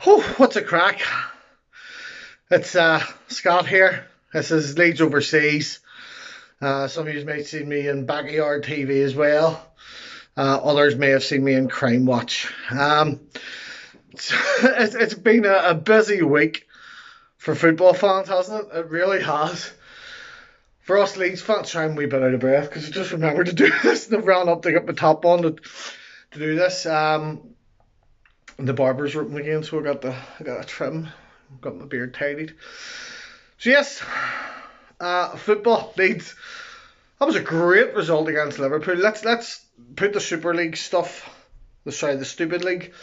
Oh, what's a crack? It's Scott here. This is Leeds Overseas. Some of you may have seen me in Backyard TV as well. Others may have seen me in Crime Watch. It's been a busy week for football fans, hasn't it? It really has. For us Leeds fans, sorry, I'm a wee bit out of breath because I just remembered to do this and I've ran up to get my top on to do this. The barbers were open again, so I got a trim, got my beard tidied. So yes, football Leeds. That was a great result against Liverpool. Let's put the Super League stuff, the stupid league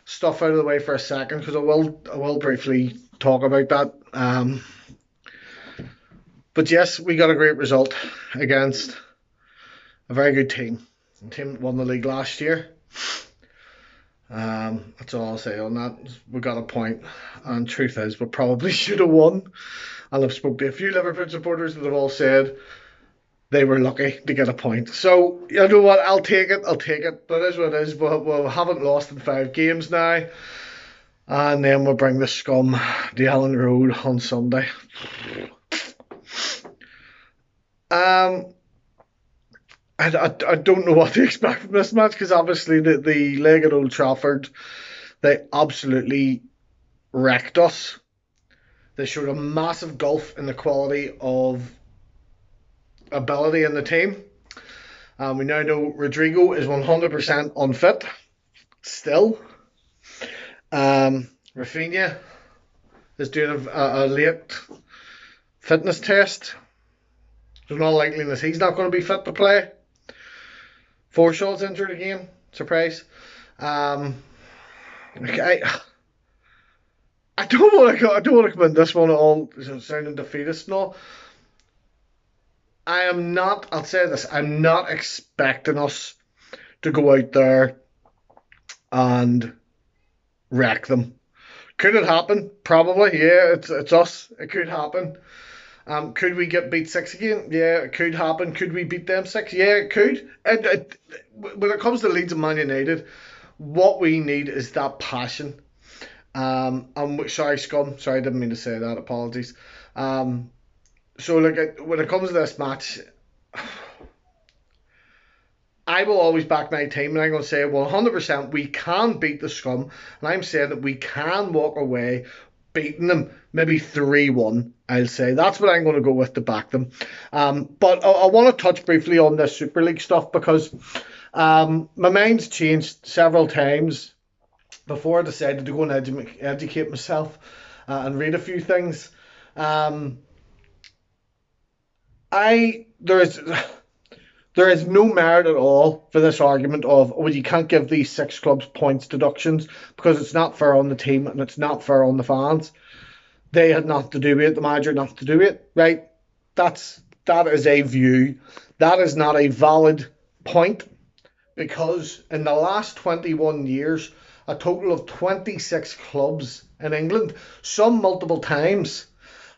stuff out of the way for a second because I will briefly talk about that. But yes, we got a great result against a very good team. The team that won the league last year. That's all I'll say on that. We got a point, and truth is, we probably should have won. And I've spoken to a few Liverpool supporters that have all said they were lucky to get a point. So you know what? I'll take it. But it is what it is. We haven't lost in 5 games now, and then we'll bring the scum to Ellen Road on Sunday. I don't know what to expect from this match because obviously the leg at Old Trafford, they absolutely wrecked us. They showed a massive gulf in the quality of ability in the team. We now know Rodrigo is 100% unfit. Still. Rafinha is doing a late fitness test. There's no likeliness he's not going to be fit to play. Forshaw's injured again. Surprise. Okay. I don't want to come in this one all sounding defeatist and all. I'll say this, I'm not expecting us to go out there and wreck them. Could it happen? Probably, yeah, it's us. It could happen. Could we get beat 6 again? Yeah, it could happen. Could we beat them 6? Yeah, it could. When it comes to Leeds and Man United, what we need is that passion. Sorry, scum. Sorry, I didn't mean to say that. Apologies. So when it comes to this match, I will always back my team, and I'm going to say 100% we can beat the scum, and I'm saying that we can walk away beating them, maybe 3-1. I'll say that's what I'm going to go with to back them. But I want to touch briefly on this Super League stuff because my mind's changed several times before I decided to go and educate myself and read a few things. There is no merit at all for this argument of, well, you can't give these 6 clubs points deductions because it's not fair on the team and it's not fair on the fans. They had nothing to do with it. The manager had nothing to do with it, right? That is a view. That is not a valid point because in the last 21 years, a total of 26 clubs in England, some multiple times,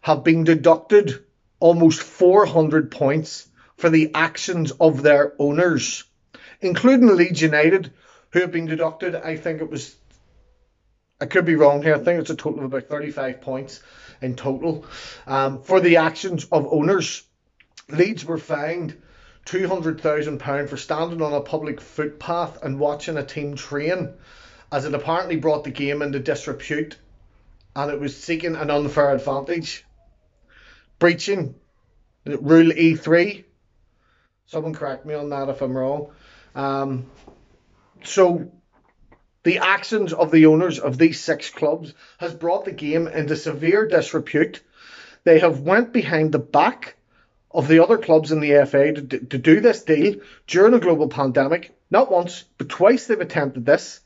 have been deducted almost 400 points for the actions of their owners, including Leeds United, who have been deducted, I could be wrong here, I think it's a total of about 35 points in total for the actions of owners. Leeds were fined £200,000 for standing on a public footpath and watching a team train, as it apparently brought the game into disrepute and it was seeking an unfair advantage, breaching Rule E3. Someone correct me on that if I'm wrong. So the actions of the owners of these 6 clubs has brought the game into severe disrepute. They have went behind the back of the other clubs in the FA to do this deal during a global pandemic. Not once, but twice they've attempted this.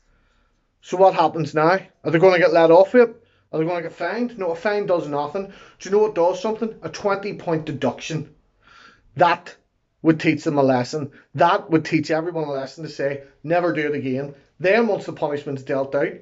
So what happens now? Are they going to get let off it? Are they going to get fined? No, a fine does nothing. Do you know what does something? A 20-point deduction. That would teach them a lesson. That would teach everyone a lesson to say, never do it again. Then once the punishment's dealt out,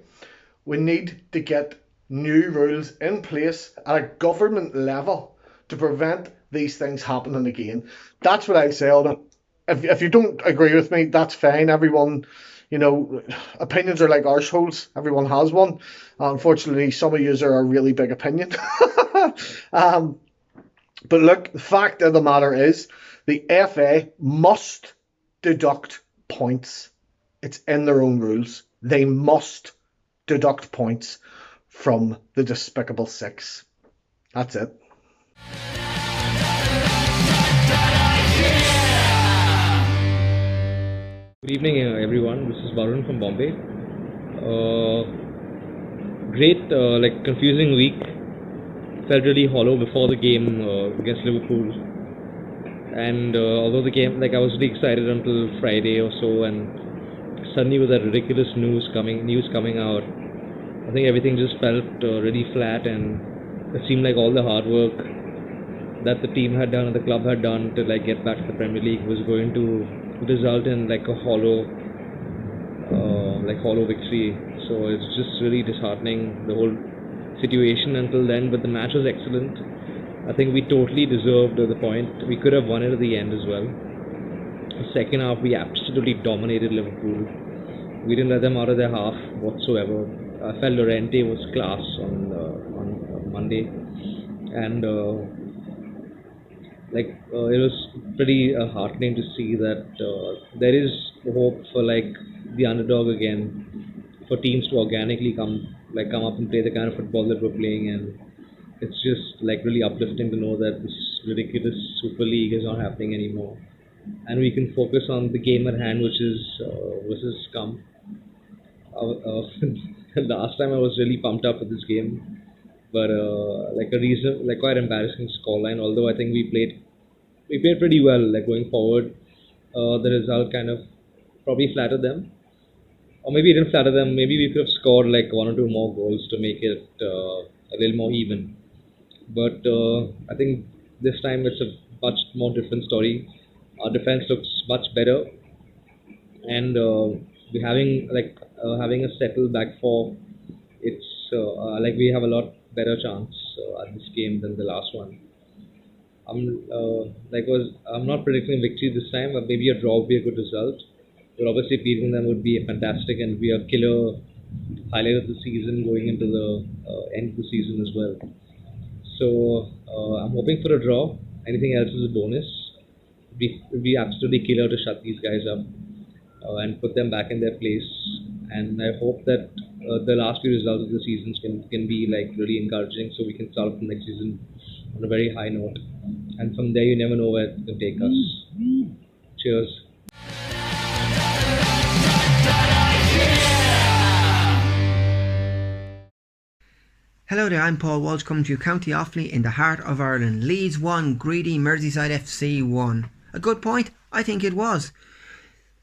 we need to get new rules in place at a government level to prevent these things happening again. That's what I say on it. If you don't agree with me, that's fine. Everyone You know, opinions are like arseholes. Everyone has one. Unfortunately, some of you are a really big opinion. um, but look, the fact of the matter is the FA must deduct points. It's in their own rules. They must deduct points from the Despicable Six. That's it. Good evening, everyone. This is Varun from Bombay. Great, confusing week. Felt really hollow before the game against Liverpool. And although the game, I was really excited until Friday or so, and suddenly with that ridiculous news coming out, I think everything just felt really flat, and it seemed like all the hard work that the team had done and the club had done to get back to the Premier League was going to result in a hollow victory. So it's just really disheartening, the whole situation until then. But the match was excellent. I think we totally deserved the point. We could have won it at the end as well. The second half, we absolutely dominated Liverpool. We didn't let them out of their half whatsoever. I felt Llorente was class on Monday, and it was pretty heartening to see that there is hope for the underdog again, for teams to organically come up and play the kind of football that we're playing, and it's just really uplifting to know that this ridiculous Super League is not happening anymore, and we can focus on the game at hand, which is versus Scum. Last time I was really pumped up for this game, but quite embarrassing scoreline. Although I think we played pretty well. Going forward, the result kind of probably flattered them, or maybe it didn't flatter them. Maybe we could have scored one or two more goals to make it a little more even. But I think this time it's a much more different story. Our defense looks much better, and we're having a settled back four. It's we have a lot better chance at this game than the last one. I'm not predicting a victory this time, but maybe a draw would be a good result. But obviously beating them would be fantastic and be a killer highlight of the season going into the end of the season as well. So I'm hoping for a draw. Anything else is a bonus. It'd be absolutely killer to shut these guys up and put them back in their place. And I hope that the last few results of the seasons can be really encouraging, so we can start the next season on a very high note. And from there, you never know where it can take us. Cheers. Hello there, I'm Paul Walsh coming to you County Offaly in the heart of Ireland. Leeds 1, greedy Merseyside FC 1. A good point? I think it was.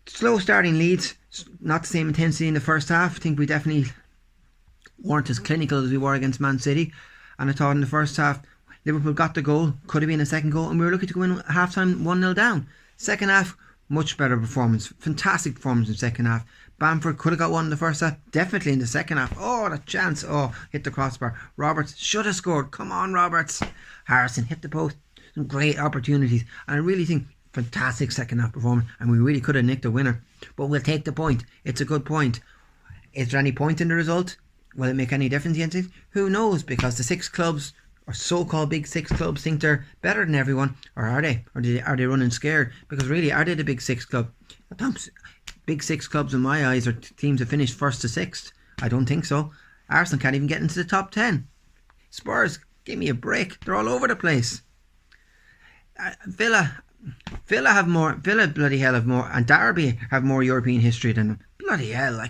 Slow starting Leeds, not the same intensity in the first half. I think we definitely weren't as clinical as we were against Man City. And I thought in the first half, Liverpool got the goal, could have been a second goal, and we were lucky to go in at half time 1-0 down. Second half, much better performance. Fantastic performance in the second half. Bamford could have got one in the first half, definitely in the second half. Oh, the chance. Oh, hit the crossbar. Roberts should have scored. Come on, Roberts. Harrison hit the post. Some great opportunities. And I really think fantastic second half performance, and we really could have nicked a winner. But we'll take the point. It's a good point. Is there any point in the result? Will it make any difference against it? Who knows? Because the six clubs, or so-called big six clubs, think they're better than everyone, or are they? Or are they running scared? Because really, are they the big six club? Big six clubs in my eyes are teams that finished first to sixth. I don't think so. Arsenal can't even get into the top 10. Spurs, give me a break. They're all over the place. Villa bloody hell have more, and Derby have more European history than them. Bloody hell,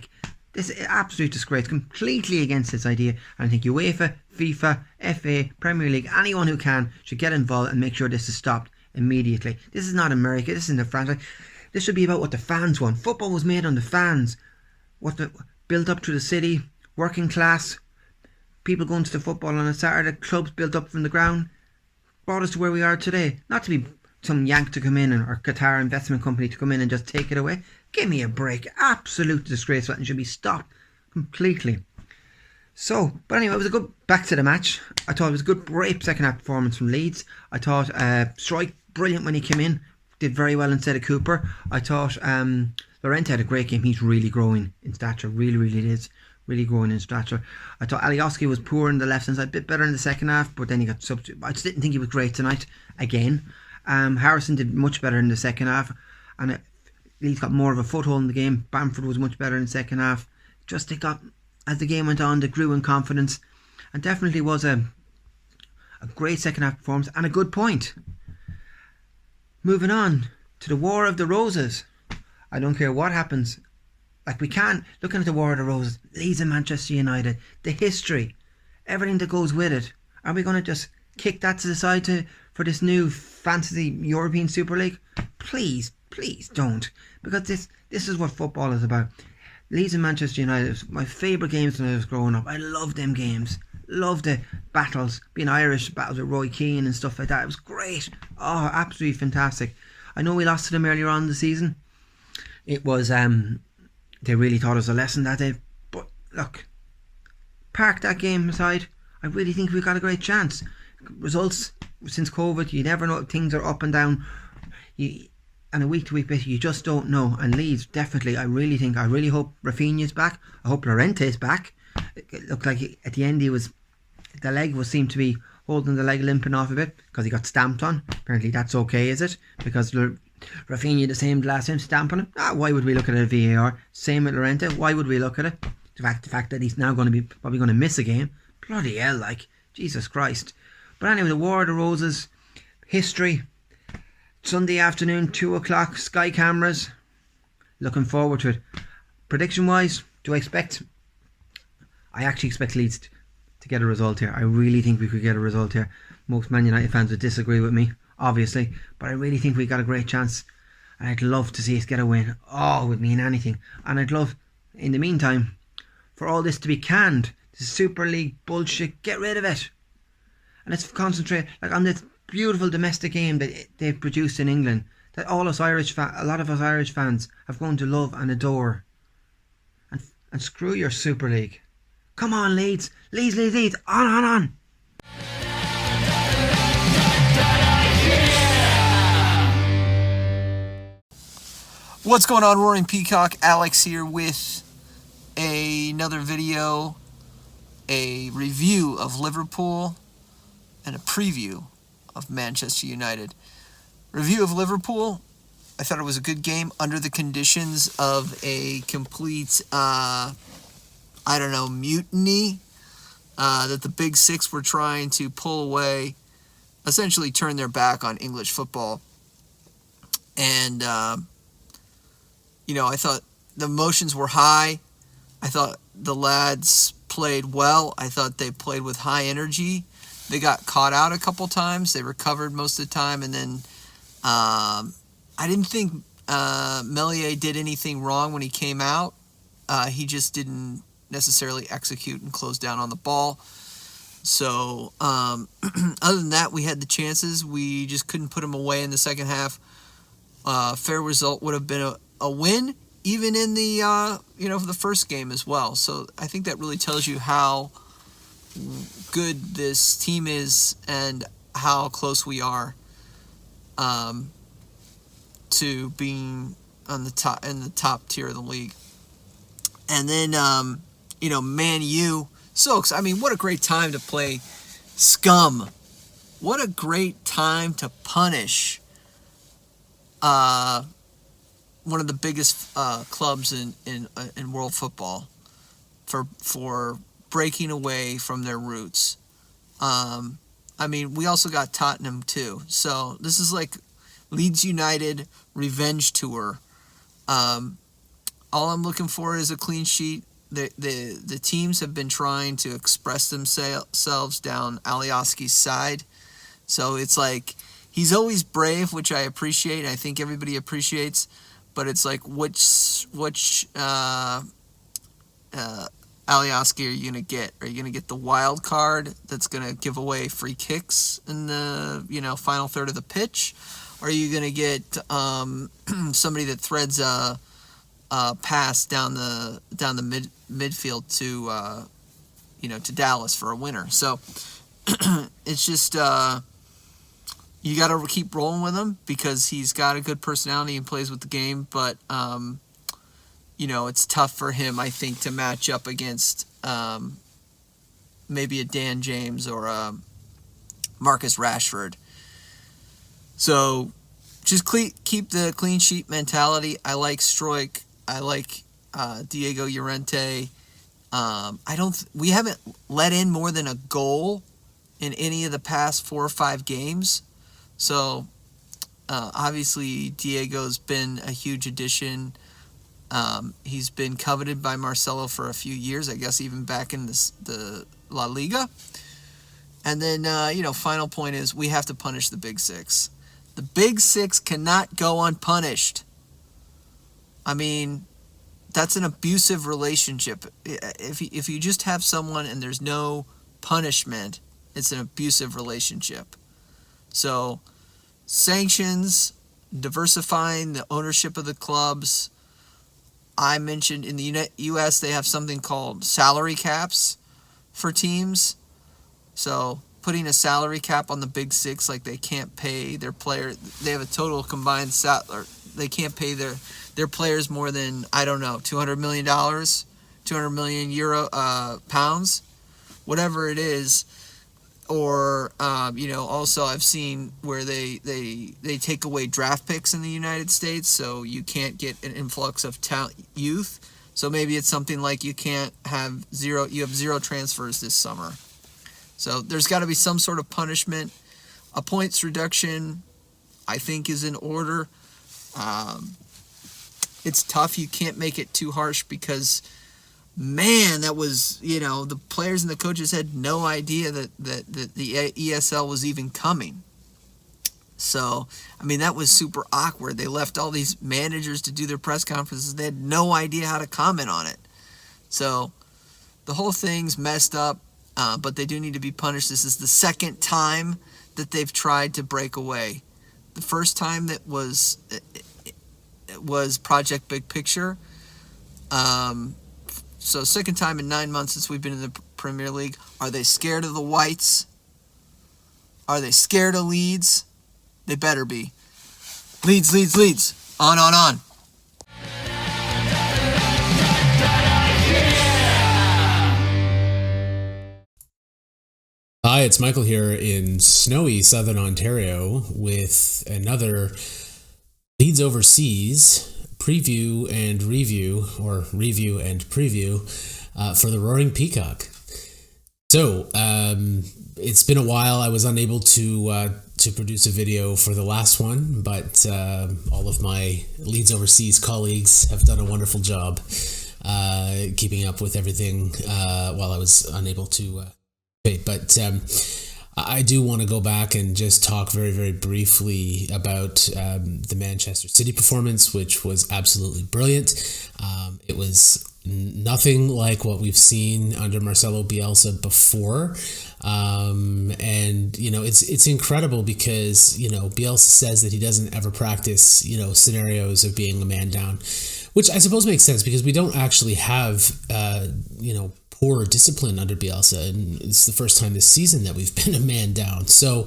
this is absolute disgrace, completely against this idea. And I think UEFA, FIFA, FA, Premier League, anyone who can should get involved and make sure this is stopped immediately. This is not America, this isn't a franchise. This should be about what the fans want. Football was made on the fans. Built up to the city, working class, people going to the football on a Saturday, clubs built up from the ground, brought us to where we are today. Not to be some yank to come in, or Qatar investment company to come in and just take it away. Give me a break. Absolute disgrace. And should be stopped completely. So, but anyway, it was a good, back to the match. I thought it was a good, great second half performance from Leeds. I thought Strike, brilliant when he came in. Did very well instead of Cooper. I thought the Llorente had a great game. He's really growing in stature. Really, really is. Really growing in stature. I thought Alioski was poor in the left hand side, a bit better in the second half, but then he got substituted. I just didn't think he was great tonight. Again, Harrison did much better in the second half, and Leeds got more of a foothold in the game. Bamford was much better in the second half. Just they got, as the game went on, they grew in confidence, and definitely was a great second half performance and a good point. Moving on to the War of the Roses. I don't care what happens. Like, we can't, looking at the War of the Roses, Leeds and Manchester United, the history, everything that goes with it. Are we going to just kick that to the side for this new fantasy European Super League? Please don't. Because this is what football is about. Leeds and Manchester United was my favourite games when I was growing up. I loved them games. Loved the battles, being Irish, battles with Roy Keane and stuff like that. It was great. Oh, absolutely fantastic. I know we lost to them earlier on in the season. It was, they really taught us a lesson that day. But look, park that game aside. I really think we've got a great chance. Results since COVID, you never know. Things are up and down. And a week-to-week basis, you just don't know. And Leeds, definitely, I really hope Rafinha's back. I hope Llorente's back. It looked like at the end the leg seemed to be holding the leg limping off a bit because he got stamped on. Apparently that's okay, is it? Because Rafinha the same last time, stamp on him. Why would we look at it at VAR? Same with Llorente. Why would we look at it? The fact that he's now going to be probably going to miss a game. Bloody hell, like, Jesus Christ. But anyway, the War of the Roses, history, Sunday afternoon, 2 o'clock, Sky cameras. Looking forward to it. Prediction wise, I actually expect Leeds to get a result here. I really think we could get a result here. Most Man United fans would disagree with me, obviously, but I really think we got a great chance. And I'd love to see us get a win. Oh, it would mean anything. And I'd love, in the meantime, for all this to be canned. This Super League bullshit, get rid of it. And let's concentrate on this beautiful domestic game that they've produced in England, that a lot of us Irish fans have grown to love and adore. And screw your Super League. Come on, Leeds. Leeds. On. What's going on, Roaring Peacock? Alex here with another video, a review of Liverpool and a preview of Manchester United. Review of Liverpool, I thought it was a good game under the conditions of a complete, mutiny that the Big Six were trying to pull away, essentially turn their back on English football. And, I thought the emotions were high. I thought the lads played well. I thought they played with high energy. They got caught out a couple times. They recovered most of the time. And then I didn't think Melier did anything wrong when he came out. He just didn't necessarily execute and close down on the ball. So other than that, we had the chances. We just couldn't put them away in the second half. Fair result would have been a win, even in the for the first game as well. So I think that really tells you how good this team is and how close we are to being on the top in the top tier of the league. And then Man U. Soaks, what a great time to play scum. What a great time to punish one of the biggest clubs in world football for breaking away from their roots. We also got Tottenham too. So this is like Leeds United revenge tour. All I'm looking for is a clean sheet. The teams have been trying to express themselves down Alioski's side. So it's like he's always brave, which I appreciate. I think everybody appreciates. But it's like which Alioski are you going to get? Are you going to get the wild card that's going to give away free kicks in the final third of the pitch? Or are you going to get somebody that threads a pass down the midfield to Dallas for a winner? So it's just you got to keep rolling with him because he's got a good personality and plays with the game. But it's tough for him, I think, to match up against maybe a Dan James or a Marcus Rashford. So just keep the clean sheet mentality. I like Struijk. I like Diego Llorente. We haven't let in more than a goal in any of the past 4 or 5 games. So obviously Diego's been a huge addition. He's been coveted by Marcelo for a few years, I guess even back in the La Liga. And then, final point is we have to punish the Big Six. The Big Six cannot go unpunished. I mean, that's an abusive relationship. If you just have someone and there's no punishment, it's an abusive relationship. So, sanctions, diversifying the ownership of the clubs. I mentioned in the U.S. they have something called salary caps for teams. So putting a salary cap on the Big Six, like they can't pay their player. They have a total combined salary. They can't pay their players more than, I don't know, $200 million, 200 million euro, pounds, whatever it is. Or, also I've seen where they take away draft picks in the United States, so you can't get an influx of youth. So maybe it's something like you have zero transfers this summer. So there's got to be some sort of punishment. A points reduction, I think, is in order. It's tough. You can't make it too harsh because, man, that was, the players and the coaches had no idea that the ESL was even coming. So, I mean, that was super awkward. They left all these managers to do their press conferences. They had no idea how to comment on it. So, the whole thing's messed up, but they do need to be punished. This is the second time that they've tried to break away. The first time that was Project Big Picture. So second time in 9 months since we've been in the Premier League. Are they scared of the Whites? Are they scared of Leeds? They better be. Leeds. On. Hi, it's Michael here in snowy Southern Ontario with another Leeds Overseas preview and review, or review and preview, for the Roaring Peacock. So, it's been a while. I was unable to produce a video for the last one, but all of my Leeds Overseas colleagues have done a wonderful job keeping up with everything while I was unable to. But I do want to go back and just talk very, very briefly about the Manchester City performance, which was absolutely brilliant. It was nothing like what we've seen under Marcelo Bielsa before. And, it's incredible because, Bielsa says that he doesn't ever practice, scenarios of being a man down, which I suppose makes sense because we don't actually have, poor discipline under Bielsa, and it's the first time this season that we've been a man down. So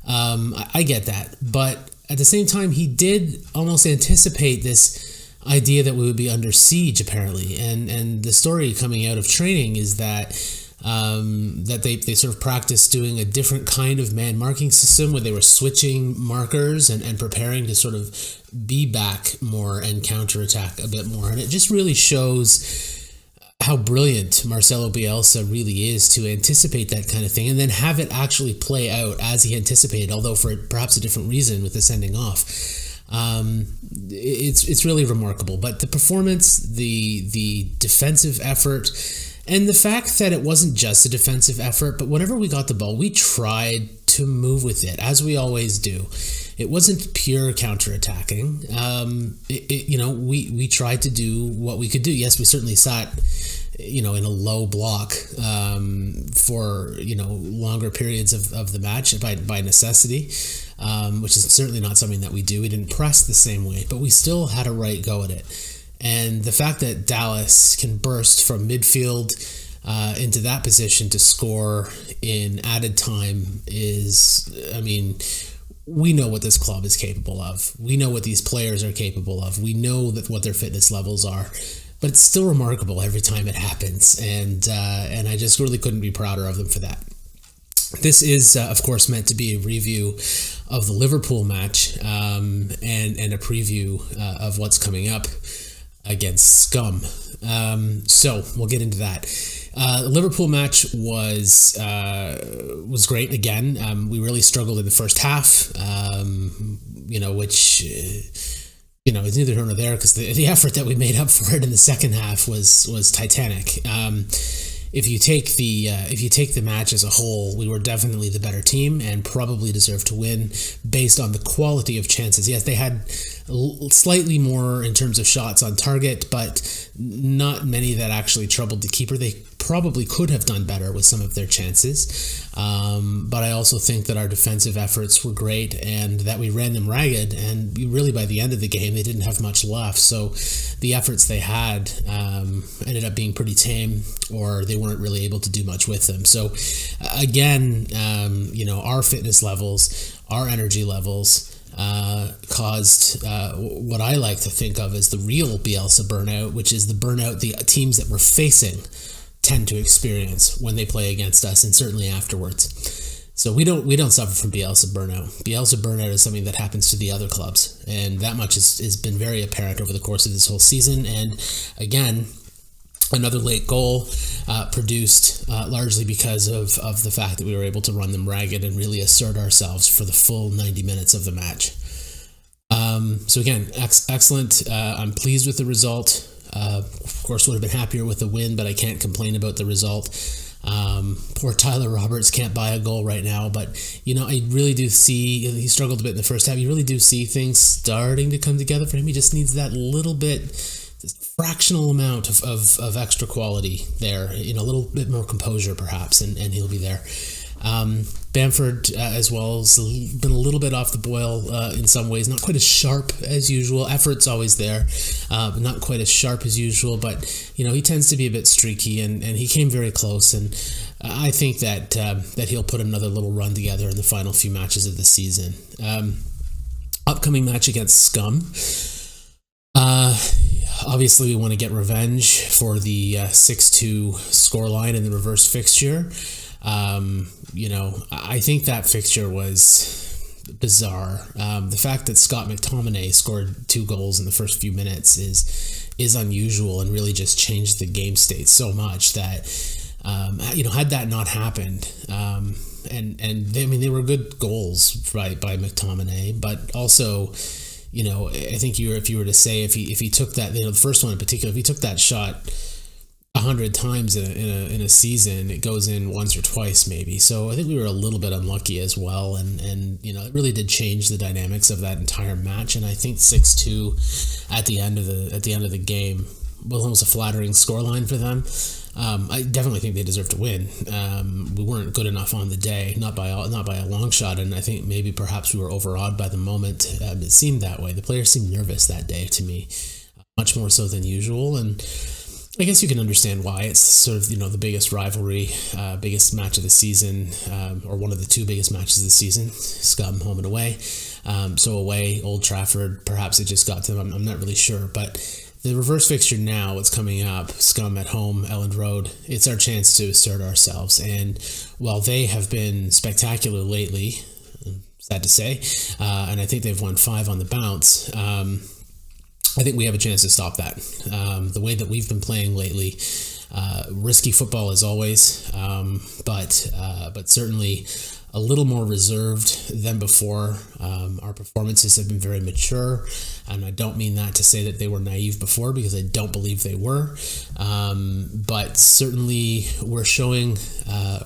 I get that, but at the same time, he did almost anticipate this idea that we would be under siege, apparently. And the story coming out of training is that they sort of practiced doing a different kind of man marking system where they were switching markers and preparing to sort of be back more and counterattack a bit more. And it just really shows how brilliant Marcelo Bielsa really is to anticipate that kind of thing and then have it actually play out as he anticipated, although for perhaps a different reason with the sending off. It's really remarkable. But the performance, the defensive effort, and the fact that it wasn't just a defensive effort, but whenever we got the ball, we tried to move with it, as we always do. It wasn't pure counterattacking. We tried to do what we could do. Yes, we certainly sat, in a low block for, longer periods of the match by necessity, which is certainly not something that we do. We didn't press the same way, but we still had a right go at it. And the fact that Dallas can burst from midfield into that position to score in added time is, we know what this club is capable of. We know what these players are capable of. We know that what their fitness levels are. but it's still remarkable every time it happens, and I just really couldn't be prouder of them for that. This is, of course, meant to be a review of the Liverpool match and a preview of what's coming up against Scum. So we'll get into that. The Liverpool match was great again. We really struggled in the first half, which is neither here nor there, because the effort that we made up for it in the second half was titanic. If you take the match as a whole, we were definitely the better team and probably deserved to win based on the quality of chances. Yes, they had slightly more in terms of shots on target, but not many that actually troubled the keeper. They probably could have done better with some of their chances, but I also think that our defensive efforts were great and that we ran them ragged, and really by the end of the game they didn't have much left, so the efforts they had ended up being pretty tame, or they weren't really able to do much with them. So again, our fitness levels, our energy levels caused what I like to think of as the real Bielsa burnout, which is the burnout the teams that we're facing tend to experience when they play against us, and certainly afterwards. So we don't suffer from Bielsa burnout. Bielsa burnout is something that happens to the other clubs, and that much has been very apparent over the course of this whole season. And again, another late goal produced largely because of the fact that we were able to run them ragged and really assert ourselves for the full 90 minutes of the match. So again, excellent. I'm pleased with the result. Of course, would have been happier with the win, but I can't complain about the result. Poor Tyler Roberts can't buy a goal right now, but I really do see he struggled a bit in the first half. You really do see things starting to come together for him. He just needs that little bit, fractional amount of extra quality there, a little bit more composure perhaps, and he'll be there. Bamford as well has been a little bit off the boil in some ways, not quite as sharp as usual. Effort's always there, but not quite as sharp as usual, but he tends to be a bit streaky, and he came very close, and I think that he'll put another little run together in the final few matches of the season. Upcoming match against Scum. Obviously, we want to get revenge for the 6-2 scoreline in the reverse fixture. I think that fixture was bizarre. The fact that Scott McTominay scored 2 goals in the first few minutes is unusual and really just changed the game state so much that, had that not happened, they were good goals by McTominay, but also, I think if you were to say if he took that, the first one in particular, if he took that shot 100 times in a season, it goes in once or twice maybe. So I think we were a little bit unlucky as well, and it really did change the dynamics of that entire match. And I think 6-2 at the end of the game was almost a flattering scoreline for them. I definitely think they deserve to win. We weren't good enough on the day, not by a long shot, and I think maybe perhaps we were overawed by the moment. It seemed that way. The players seemed nervous that day to me, much more so than usual, and I guess you can understand why. It's sort of the biggest rivalry, biggest match of the season, or one of the 2 biggest matches of the season. Scum home and away. So away, Old Trafford, perhaps it just got to them. I'm not really sure, but the reverse fixture now, what's coming up, Scum at home, Elland Road, it's our chance to assert ourselves. And while they have been spectacular lately, sad to say, and I think they've won 5 on the bounce, I think we have a chance to stop that. The way that we've been playing lately, risky football as always, but certainly a little more reserved than before. Our performances have been very mature, and I don't mean that to say that they were naive before, because I don't believe they were. But certainly we're showing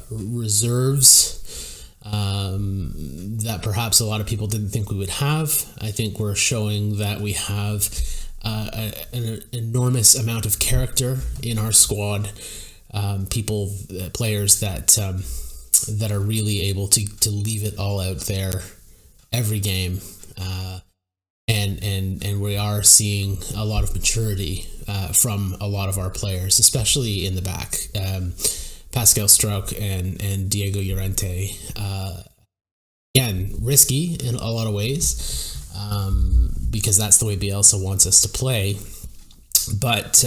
reserves that perhaps a lot of people didn't think we would have. I think we're showing that we have an enormous amount of character in our squad. Players that are really able to leave it all out there every game, and we are seeing a lot of maturity from a lot of our players, especially in the back. Pascal Struck and Diego Llorente, again, risky in a lot of ways, because that's the way Bielsa wants us to play. But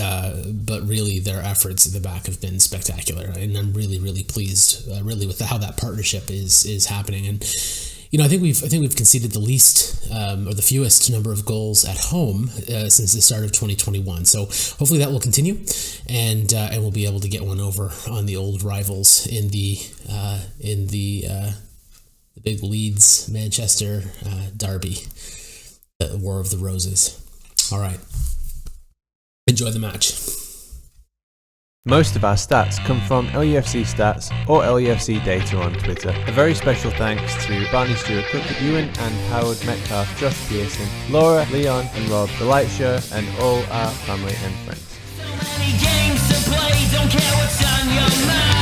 really, their efforts at the back have been spectacular, and I'm really, really pleased, really, with how that partnership is happening. And I think we've conceded the least or the fewest number of goals at home since the start of 2021. So hopefully that will continue, and we'll be able to get one over on the old rivals in the big Leeds Manchester derby, the War of the Roses. All right. Enjoy the match. Most of our stats come from LUFC Stats or LUFC Data on Twitter. A very special thanks to Barney Stewart Cook, Ewan and Howard Metcalf, Josh Pearson, Laura, Leon and Rob, The Light Show, and all our family and friends. So many games to play, don't care what's on your mind.